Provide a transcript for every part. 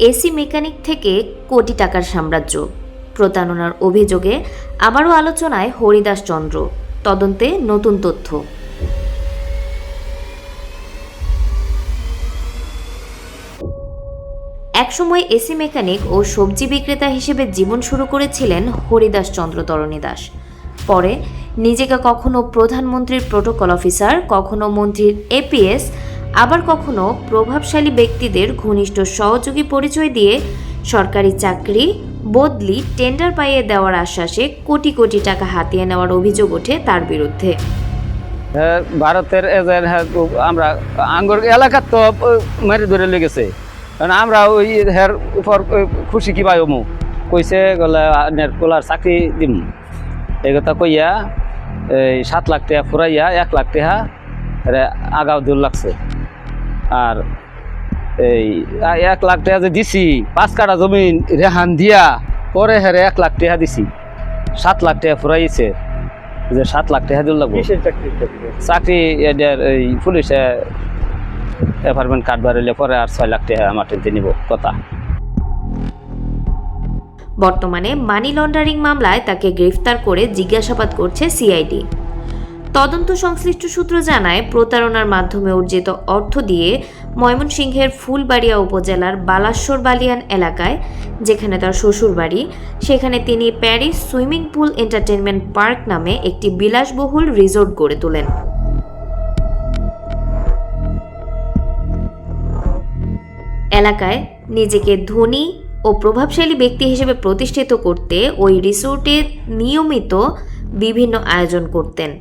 AC mechanic থেকে কোটি টাকার সাম্রাজ্য, প্রতারণার অভিযোগে আবারও আলোচনায় হরিদাস চন্দ্র, তদন্তে নতুন তথ্য। একসময় এসি মেকানিক ও সবজি বিক্রেতা হিসেবে জীবন শুরু করেছিলেন হরিদাস চন্দ্র তরণী দাস। পরে নিজেকে কখনো প্রধানমন্ত্রীর প্রোটোকল অফিসার, কখনো মন্ত্রীর এপিএস, আবার কখনো প্রভাবশালী ব্যক্তিদের ঘনিষ্ঠ সহযোগী পরিচয় দিয়ে সরকারি চাকরি, বদলি, টেন্ডার পাইয়ে দেওয়ার আশ্বাসে কোটি কোটি টাকা হাতিয়ে নেওয়ার অভিযোগ ওঠে তার বিরুদ্ধে। ভারতের এজেন্ট আমরা আঙ্গুর এলাকার তো মেরে ধরে লেগেছে, কারণ আমরা ওই হের উপর খুশি কি পাইমু কইছে গলা পোলার চাকরি দিম, এই কথা কইয়া এই 7 লাখ টাকা ফুরাইয়া 1 লাখ টাকা আগাও দূর লাগছে। আর এই 1 লাখ টাকা যে দিছি 5 কাঠা জমিন রেহান দিয়া পরে হেরে 1 লাখ টাকা দিছি, 7 লাখ টাকা ফুরাইছে, যে 7 লাখ টাকা দূর লাগবে চাকরি। এই পুলিশে অ্যাপার্টমেন্ট কার্ড বাড়াইলে পরে আর 6 লাখ টাকা আমার টেনতে নিব কথা। বর্তমানে মানি লন্ডারিং মামলায় তাকে গ্রেফতার করে জিজ্ঞাসাবাদ করছে সিআইডি। তদন্ত সংশ্লিষ্ট সূত্র জানায়, প্রতারণার মাধ্যমে অর্জিত অর্থ দিয়ে ময়মনসিংহের ফুলবাড়িয়া উপজেলার বালাশ্বর বালিয়ান এলাকায়, যেখানে তার শ্বশুর বাড়ি, সেখানে তিনি Paris swimming pool entertainment park নামে একটি বিলাসবহুল রিসোর্ট গড়ে তোলেন। এলাকায় নিজেকে ধনী ও প্রভাবশালী ব্যক্তি হিসেবে প্রতিষ্ঠিত করতে ওই রিসোর্টে নিয়মিত বিভিন্ন আয়োজন করতেন।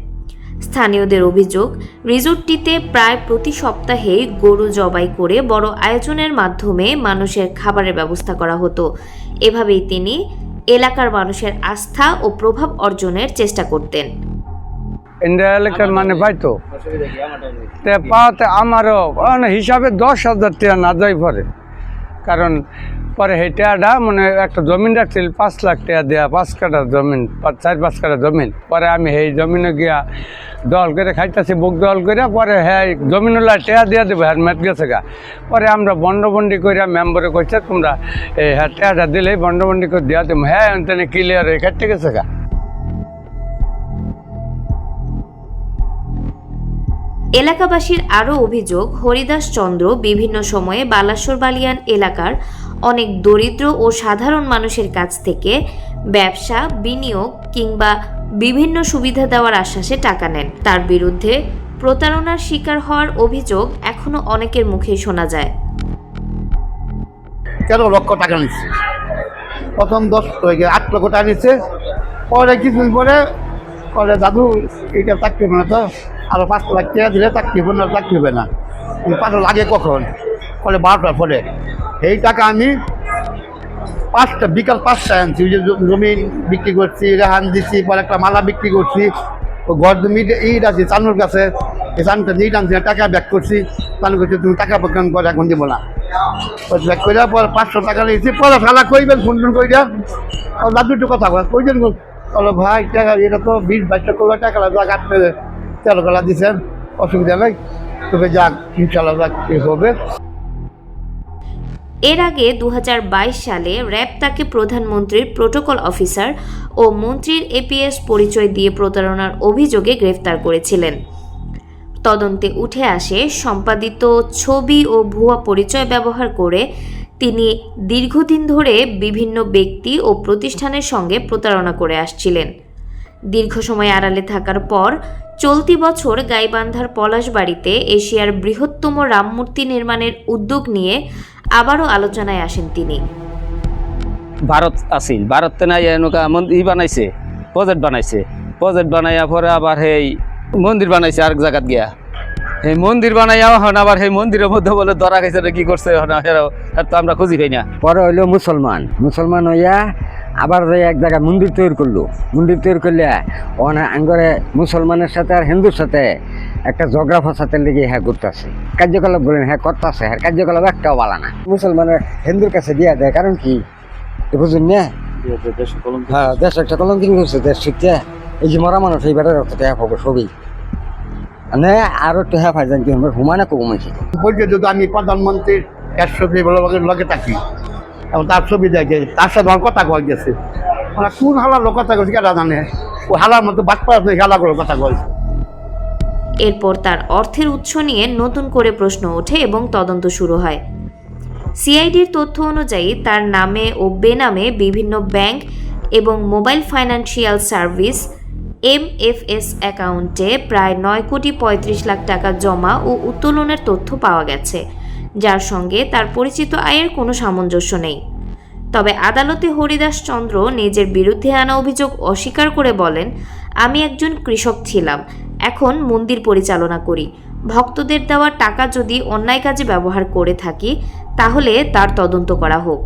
স্থানীয়দের অভিযোগ, রিসোর্টটিতে প্রায় প্রতি সপ্তাহে গরু জবাই করে বড় আয়োজনের মাধ্যমে মানুষের খাবারের ব্যবস্থা করা হতো। এভাবেই তিনি এলাকার মানুষের আস্থা ও প্রভাব অর্জনের চেষ্টা করতেন। ইন্ডিয়া এলাকার মানে পাইতো পাওয়াতে আমারও হিসাবে 10,000 টাকা না যাই পরে, কারণ পরে সেই টাকাটা মানে একটা জমিন রাখছিল 5 লাখ টাকা দেওয়া, 5 কাঠা জমিন, 4-5 কাঠা জমিন। পরে আমি সেই জমিনে গিয়া দল করে খাইতেছি, বুক দল করে, পরে হ্যাঁ জমিনওয়ালা টাকা দিয়ে দেবো, হ্যাঁ মেট গেছে গা। পরে আমরা বন্ডবন্ডি করে মেম্বারে কইছে তোমরা এই হ্যাঁ টাকাটা দিলেই বন্ডবন্ডি করে দেওয়া দেবো, হ্যাঁ এখানে ক্লিয়ার হয়ে কেটে গেছে গা। এলাকাবাসীর আরও অভিযোগ, হরিদাস চন্দ্র বিভিন্ন সময়ে বালাশ্বর বালিয়ান এলাকার অনেক দরিদ্র ও সাধারণ মানুষের কাছ থেকে ব্যবসা, বিনিয়োগ কিংবা বিভিন্ন সুবিধা দেওয়ার আশ্বাসে টাকা নেন। তার বিরুদ্ধে প্রতারণার শিকার হওয়ার অভিযোগ এখনো অনেকের মুখেই শোনা যায়। 13 লক্ষ টাকা নিচ্ছে, প্রথম 8 লক্ষ টাকা নিচ্ছে, পরে কিছুদিন পরে দাদু এটা চাকরি হবে না, তো আরো 5 লাখ টাকা দিলে চাকরি হবে না, চাকরি হবে না। 5 লাগে কখন? 12টার পরে। এই টাকা আমি বিকাল 5টায় আনছি, ওই যে জমি বিক্রি করছি, রেহান দিচ্ছি, পরে একটা মালা বিক্রি করছি, ঘর জমি ইট আছে চানুর কাছে, এই চানুটা দিয়ে আনছি, টাকা ব্যাক করছি। চানু করছি তুমি টাকা প্রদান করে এখন দিব না, ব্যাক করে পরে 500 টাকা নিয়েছি। পরে ফেলা কইবেন ফোন কইরা দাদু একটু কথা কইবেন, বলো ভাই টাকা এটা তো 20-22 করলো টাকা যাক, আপনি 13 টাকা দিচ্ছেন, অসুবিধা নেই, তবে যাক ইনশাল্লাহ যাক হবে। এর আগে 2022 সালে র্যাব তাকে প্রধানমন্ত্রীর প্রোটোকল অফিসার ও মন্ত্রীর এপিএস পরিচয় দিয়ে প্রতারণার অভিযোগে গ্রেফতার করেছিলেন। তদন্তে উঠে আসে, সম্পাদিত ছবি ও ভুয়া পরিচয় ব্যবহার করে তিনি দীর্ঘদিন ধরে বিভিন্ন ব্যক্তি ও প্রতিষ্ঠানের সঙ্গে প্রতারণা করে আসছিলেন। দীর্ঘ সময় আড়ালে থাকার পর চলতি বছর গাইবান্ধার পলাশবাড়িতে এশিয়ার বৃহত্তম রামমূর্তি নির্মাণের উদ্যোগ নিয়ে আবারও আলোচনায় আসেন তিনি। ভারত আসিল, ভারতে নাই বানাইছে, প্রজেক্ট বানাইয়া পরে আবার সেই মন্দির বানাইছে আরেক জায়গাত গিয়া, সেই মন্দির বানাইয়া হন আবার সেই মন্দিরের মধ্যে বলে ধরা খাইছে, কি করছে তো আমরা খুঁজি পাই না। পরে হইলো মুসলমান হইয়া আবার এক জায়গায় মন্দির তৈরি করলো। মন্দির তৈরি করলে আঙ্গরে মুসলমানের সাথে আর হিন্দুর সাথে একটা ঝগড়া ফসাতের লেগে হ্যাঁ করতেছে, কার্যকলাপ বলেন হ্যাঁ করতেছে, হ্যাঁ কার্যকলাপ একটাও বলা না। মুসলমানের হিন্দুর কাছে দিয়া দেয়, কারণ কি বুঝুন না, হ্যাঁ দেশ একটা কলঙ্কিং করছে, দেশ শিখছে। এই যে মরা মানুষ এই বেটার রক্ত হ্যাঁ পাবো সবই, মানে আরো একটু হ্যাঁ ফাইজান কি হুমায়না কমাইছে। বলছে যদি আমি প্রধানমন্ত্রীর 100 লগে থাকি, এবং তার ছবি দেখে তার সাথে আমার কথা কয়ে গেছে মানে কোন হালার লোক কথা কয়েছে কেটা জানে ও হালার মতো বাটপাড়া খেলা করে কথা কয়েছে। এরপর তার অর্থের উৎস নিয়ে নতুন করে প্রশ্ন ওঠে এবং তদন্ত শুরু হয়। সিআইডির তথ্য অনুযায়ী তার নামে ও বেনামে বিভিন্ন ব্যাংক এবং মোবাইল ফাইন্যান্সিয়াল সার্ভিস MFS অ্যাকাউন্টে প্রায় 9,35,00,000 টাকা জমা ও উত্তোলনের তথ্য পাওয়া গেছে, যার সঙ্গে তার পরিচিত আয়ের কোনো সামঞ্জস্য নেই। তবে আদালতে হরিদাস চন্দ্র নিজের বিরুদ্ধে আনা অভিযোগ অস্বীকার করে বলেন, আমি একজন কৃষক ছিলাম, এখন মন্দির পরিচালনা করি। ভক্তদের দেওয়া টাকা যদি অন্যায় কাজে ব্যবহার করে থাকি তাহলে তার তদন্ত করা হোক।